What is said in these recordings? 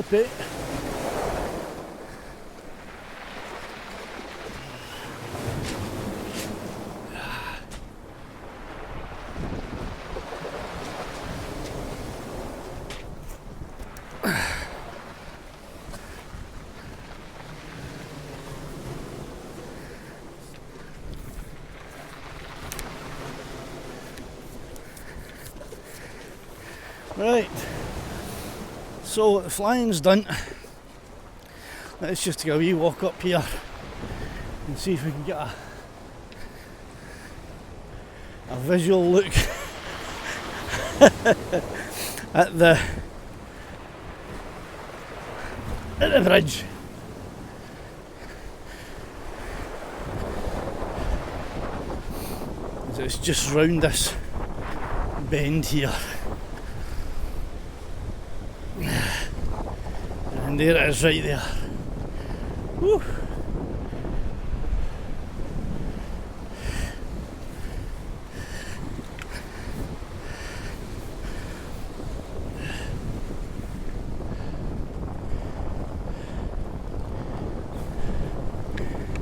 slippy. Right, so the flying's done. Let's just take a wee walk up here and see if we can get a visual look at the bridge. It's just round this bend here. And there it is right there. Whew.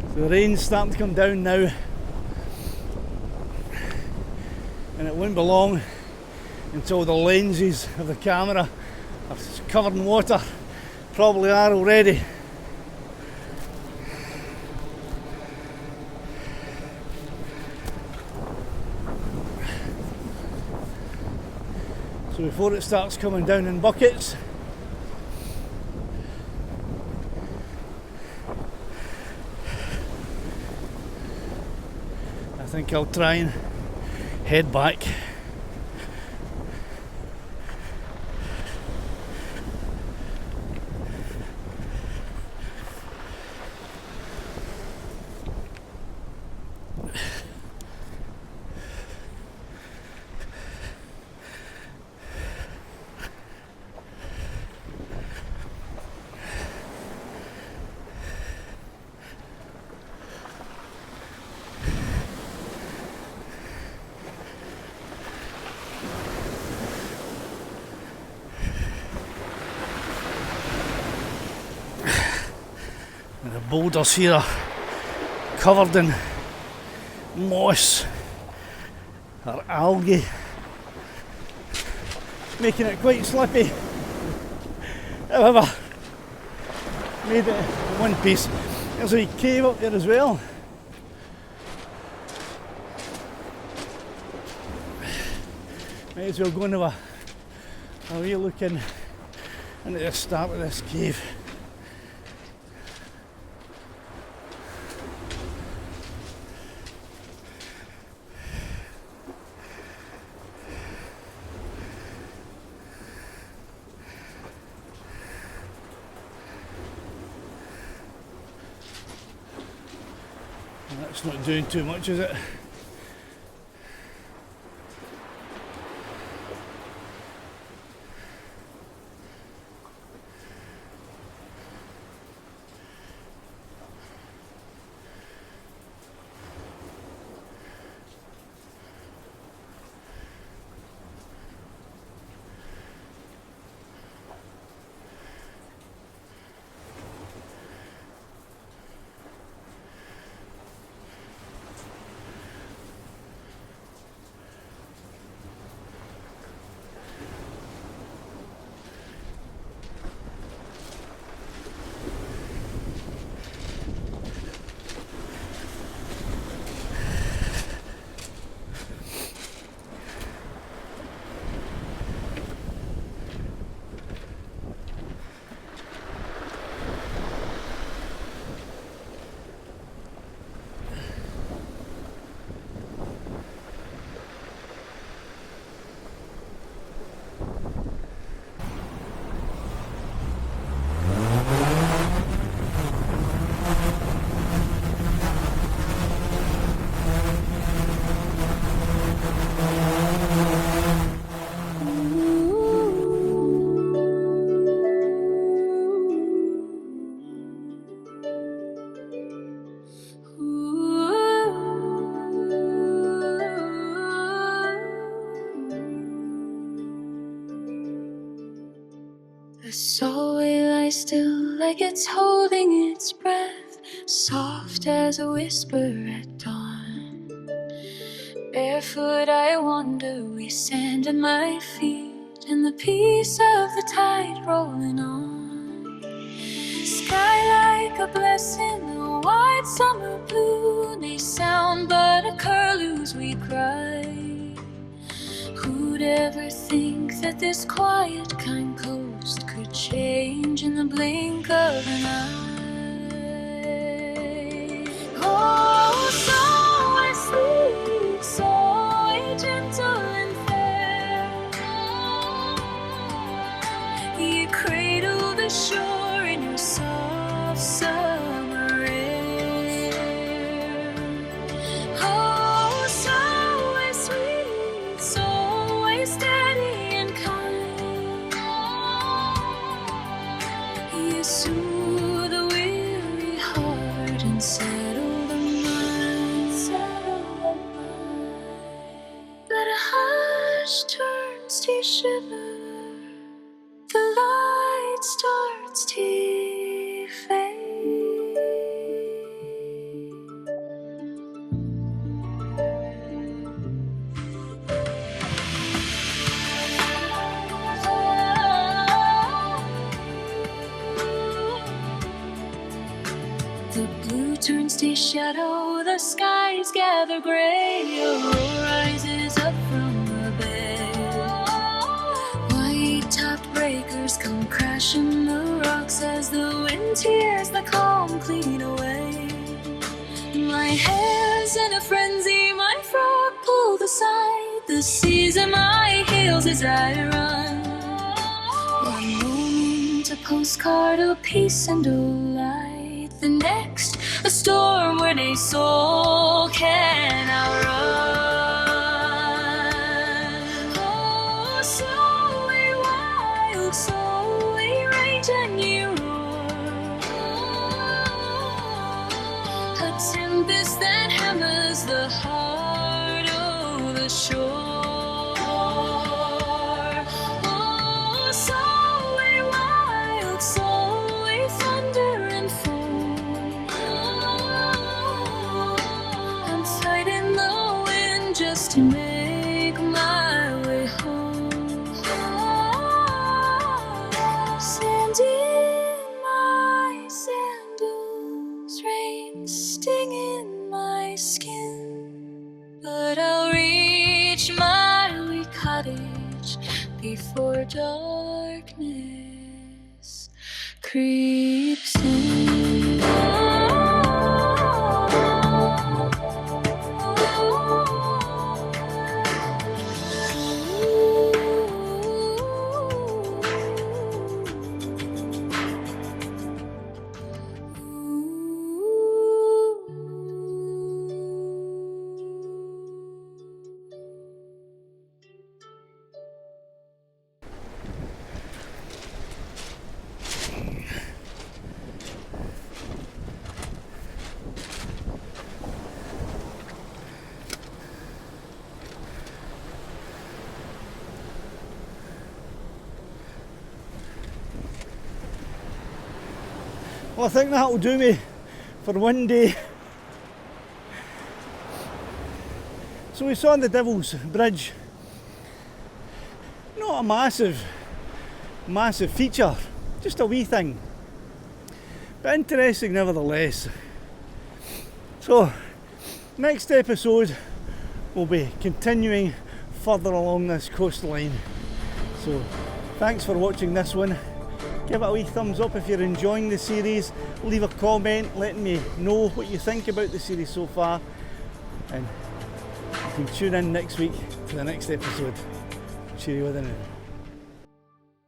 So the rain's starting to come down now, and it won't be long until the lenses of the camera are covered in water. Probably are already. So before it starts coming down in buckets, I think I'll try and head back. The boulders here are covered in moss or algae, making it quite slippy. However, made it in one piece. There's a wee cave up there as well. Might as well go and have a wee look into the start of this cave. That's not doing too much, is it? I saw it still like it's holding its breath, soft as a whisper at dawn. Barefoot I wander, we sand at my feet, and the peace of the tide rolling on. Sky like a blessing, a wide summer blue, may sound but a curlews we cry. Who'd ever think that this quiet, kind coast could change in the blink of an eye? Oh, so sweet, so gentle and fair, you cradle the shore in your soft summer air. Oh, so sweet, so steady and kind, you soothe the weary heart and settle the mind. But a hush turns to shiver, the light starts to fade. The blue turns to shadow, the skies gather gray, a roar rises up from the bay. White-topped breakers come crashing the rocks as the wind tears the calm clean away. My hair's in a frenzy, my frock pulled aside, the seas at my heels as I run. One moment a postcard of peace and a light, the next a storm where no soul can outrun. Oh, so we wild, so we rage and you roar, a tempest that hammers the heart of the shore. Oh, so we wild, so we thunder and foam, I'm fighting the wind just to make my way home. Sand in my sandals, rain stinging my skin, but I'll reach my wee cottage before darkness creeps in. Well, I think that will do me for one day. So we saw the Devil's Bridge. Not a massive feature, just a wee thing, but interesting nevertheless. So next episode we'll be continuing further along this coastline. So thanks for watching this one. Give it a wee thumbs up if you're enjoying the series. Leave a comment letting me know what you think about the series so far, and you can tune in next week to the next episode. Cheerio then.